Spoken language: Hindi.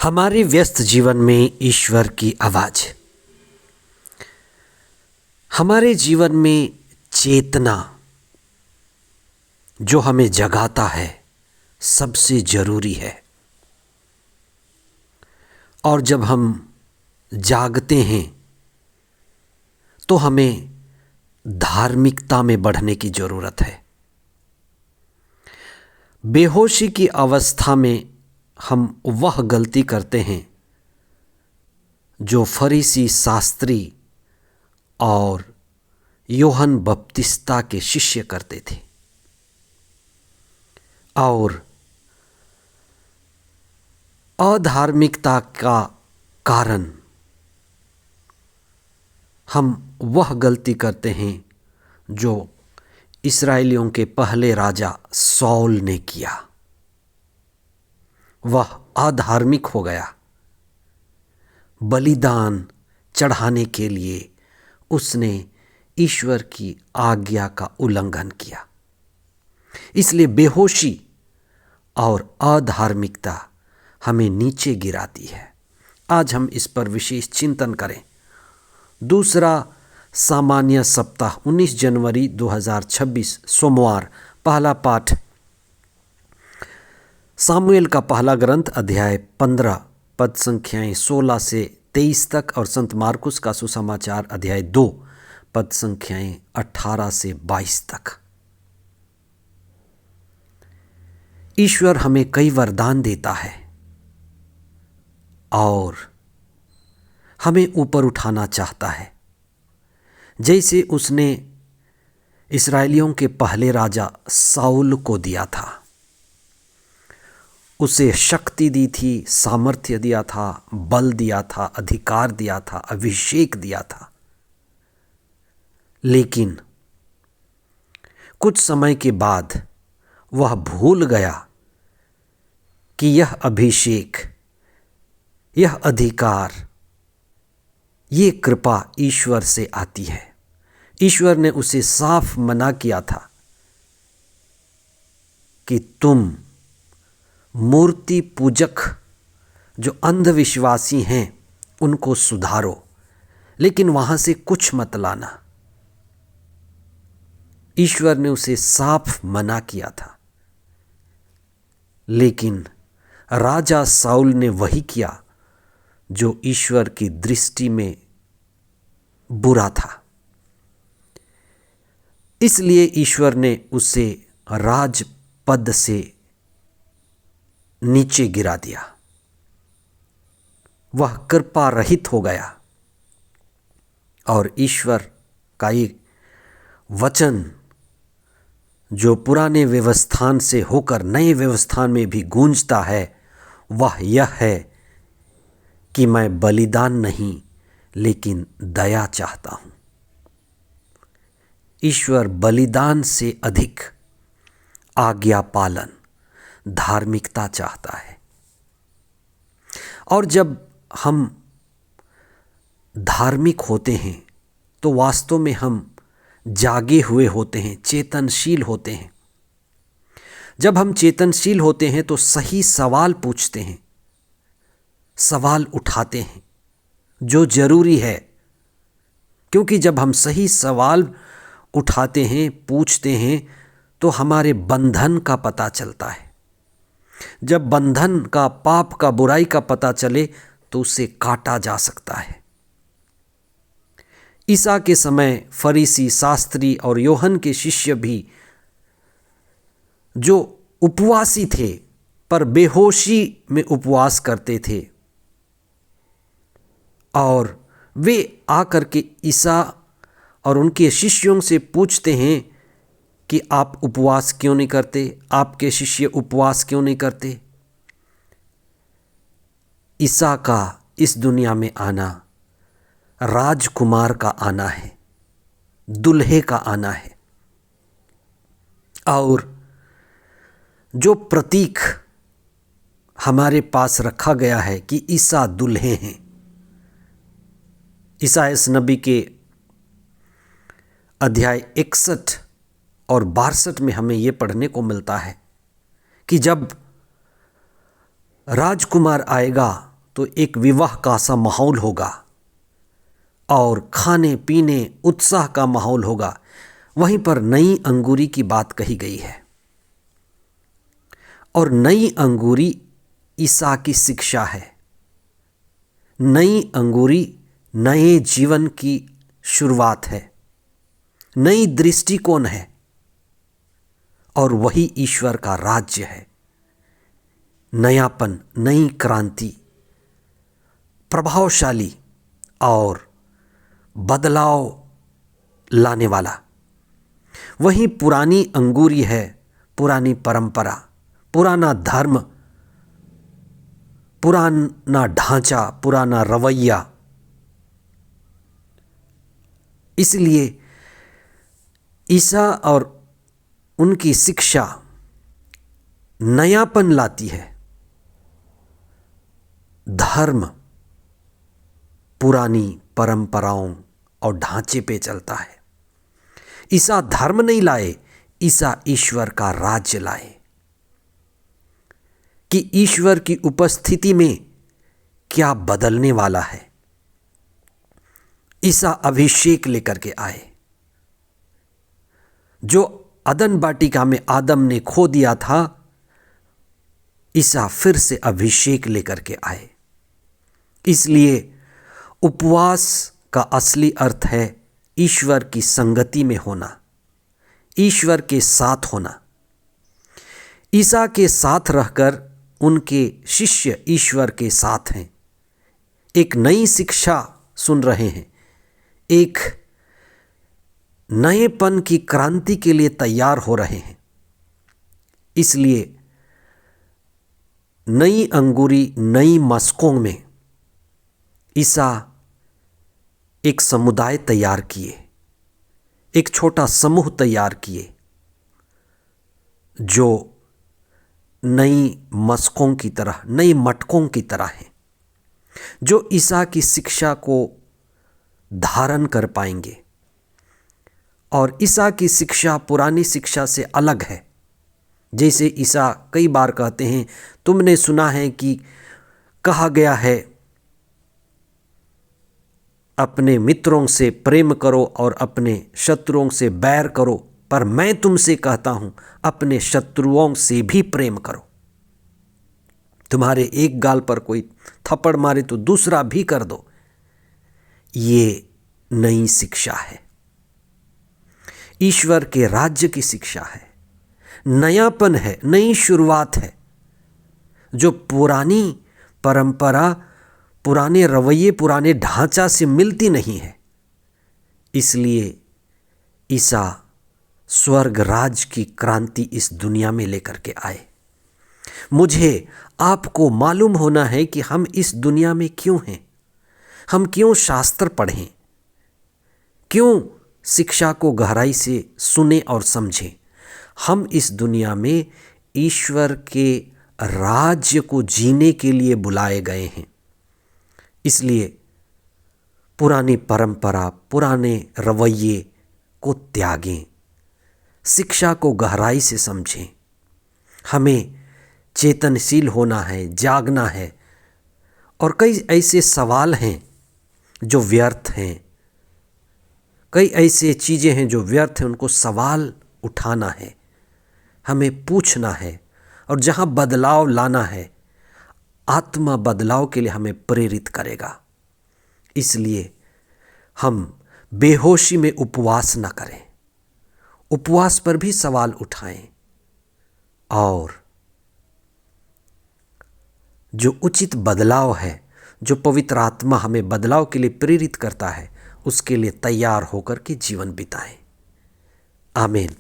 हमारे व्यस्त जीवन में ईश्वर की आवाज़, हमारे जीवन में चेतना जो हमें जगाता है सबसे ज़रूरी है। और जब हम जागते हैं तो हमें धार्मिकता में बढ़ने की ज़रूरत है। बेहोशी की अवस्था में हम वह गलती करते हैं जो फरीसी शास्त्री और यूहन्ना बपतिस्ता के शिष्य करते थे, और अधार्मिकता का कारण हम वह गलती करते हैं जो इस्राएलियों के पहले राजा सौल ने किया। वह अधार्मिक हो गया। बलिदान चढ़ाने के लिए उसने ईश्वर की आज्ञा का उल्लंघन किया। इसलिए बेहोशी और अधार्मिकता हमें नीचे गिराती है। आज हम इस पर विशेष चिंतन करें। दूसरा सामान्य सप्ताह 19 जनवरी 2026 सोमवार। पहला पाठ सामुएल का पहला ग्रंथ अध्याय 15 पद संख्याएं 16 से 23 तक और संत मार्कुस का सुसमाचार अध्याय 2 पद संख्याएं 18 से 22 तक। ईश्वर हमें कई वरदान देता है और हमें ऊपर उठाना चाहता है, जैसे उसने इस्राएलियों के पहले राजा साउल को दिया था। उसे शक्ति दी थी, सामर्थ्य दिया था, बल दिया था, अधिकार दिया था, अभिषेक दिया था। लेकिन कुछ समय के बाद वह भूल गया कि यह अभिषेक, यह अधिकार, ये कृपा ईश्वर से आती है। ईश्वर ने उसे साफ मना किया था कि तुम मूर्ति पूजक जो अंधविश्वासी हैं उनको सुधारो, लेकिन वहां से कुछ मत लाना। ईश्वर ने उसे साफ मना किया था। लेकिन राजा साउल ने वही किया जो ईश्वर की दृष्टि में बुरा था। इसलिए ईश्वर ने उसे राजपद से नीचे गिरा दिया। वह कृपा रहित हो गया और ईश्वर का एक वचन जो पुराने व्यवस्थान से होकर नए व्यवस्थान में भी गूंजता है, वह यह है कि मैं बलिदान नहीं लेकिन दया चाहता हूं। ईश्वर बलिदान से अधिक आज्ञा पालन, धार्मिकता चाहता है। और जब हम धार्मिक होते हैं तो वास्तव में हम जागे हुए होते हैं, चेतनशील होते हैं। जब हम चेतनशील होते हैं तो सही सवाल पूछते हैं, सवाल उठाते हैं जो जरूरी है। क्योंकि जब हम सही सवाल उठाते हैं, पूछते हैं, तो हमारे बंधन का पता चलता है। जब बंधन का, पाप का, बुराई का पता चले तो उसे काटा जा सकता है। ईसा के समय फरीसी, शास्त्री और यूहन्ना के शिष्य भी जो उपवासी थे पर बेहोशी में उपवास करते थे, और वे आकर के ईसा और उनके शिष्यों से पूछते हैं कि आप उपवास क्यों नहीं करते, आपके शिष्य उपवास क्यों नहीं करते। ईसा का इस दुनिया में आना राजकुमार का आना है, दुल्हे का आना है। और जो प्रतीक हमारे पास रखा गया है कि ईसा दुल्हे हैं, ईसायास नबी के अध्याय 61 और 62 में हमें यह पढ़ने को मिलता है कि जब राजकुमार आएगा तो एक विवाह का सा माहौल होगा और खाने पीने उत्साह का माहौल होगा। वहीं पर नई अंगूरी की बात कही गई है और नई अंगूरी ईसा की शिक्षा है। नई अंगूरी नए जीवन की शुरुआत है, नई दृष्टिकोण है और वही ईश्वर का राज्य है। नयापन, नई क्रांति, प्रभावशाली और बदलाव लाने वाला। वही पुरानी अंगूरी है, पुरानी परंपरा, पुराना धर्म, पुराना ढांचा, पुराना रवैया। इसलिए ईसा और उनकी शिक्षा नयापन लाती है। धर्म पुरानी परंपराओं और ढांचे पे चलता है। ईसा धर्म नहीं लाए, ईसा ईश्वर का राज्य लाए कि ईश्वर की उपस्थिति में क्या बदलने वाला है। ईसा अभिषेक लेकर के आए। जो अदन वाटिका में आदम ने खो दिया था, ईसा फिर से अभिषेक लेकर के आए। इसलिए उपवास का असली अर्थ है ईश्वर की संगति में होना, ईश्वर के साथ होना। ईसा के साथ रहकर उनके शिष्य ईश्वर के साथ हैं, एक नई शिक्षा सुन रहे हैं, एक नएपन की क्रांति के लिए तैयार हो रहे हैं। इसलिए नई अंगूरी नई मशकों में ईसा एक समुदाय तैयार किए, एक छोटा समूह तैयार किए जो नई मशकों की तरह, नई मटकों की तरह हैं, जो ईसा की शिक्षा को धारण कर पाएंगे। और ईसा की शिक्षा पुरानी शिक्षा से अलग है। जैसे ईसा कई बार कहते हैं, तुमने सुना है कि कहा गया है अपने मित्रों से प्रेम करो और अपने शत्रुओं से बैर करो, पर मैं तुमसे कहता हूं अपने शत्रुओं से भी प्रेम करो। तुम्हारे एक गाल पर कोई थप्पड़ मारे तो दूसरा भी कर दो। ये नई शिक्षा है, ईश्वर के राज्य की शिक्षा है, नयापन है, नई शुरुआत है, जो पुरानी परंपरा, पुराने रवैये, पुराने ढांचा से मिलती नहीं है। इसलिए ईसा स्वर्ग राज की क्रांति इस दुनिया में लेकर के आए। मुझे आपको मालूम होना है कि हम इस दुनिया में क्यों हैं, हम क्यों शास्त्र पढ़ें, क्यों शिक्षा को गहराई से सुने और समझें। हम इस दुनिया में ईश्वर के राज्य को जीने के लिए बुलाए गए हैं। इसलिए पुरानी परंपरा, पुराने रवैये को त्यागें, शिक्षा को गहराई से समझें। हमें चेतनशील होना है, जागना है। और कई ऐसे सवाल हैं जो व्यर्थ हैं, कई ऐसे चीज़ें हैं जो व्यर्थ हैं, उनको सवाल उठाना है, हमें पूछना है। और जहाँ बदलाव लाना है, आत्मा बदलाव के लिए हमें प्रेरित करेगा। इसलिए हम बेहोशी में उपवास न करें, उपवास पर भी सवाल उठाएं और जो उचित बदलाव है, जो पवित्र आत्मा हमें बदलाव के लिए प्रेरित करता है, उसके लिए तैयार होकर के जीवन बिताएं। आमीन।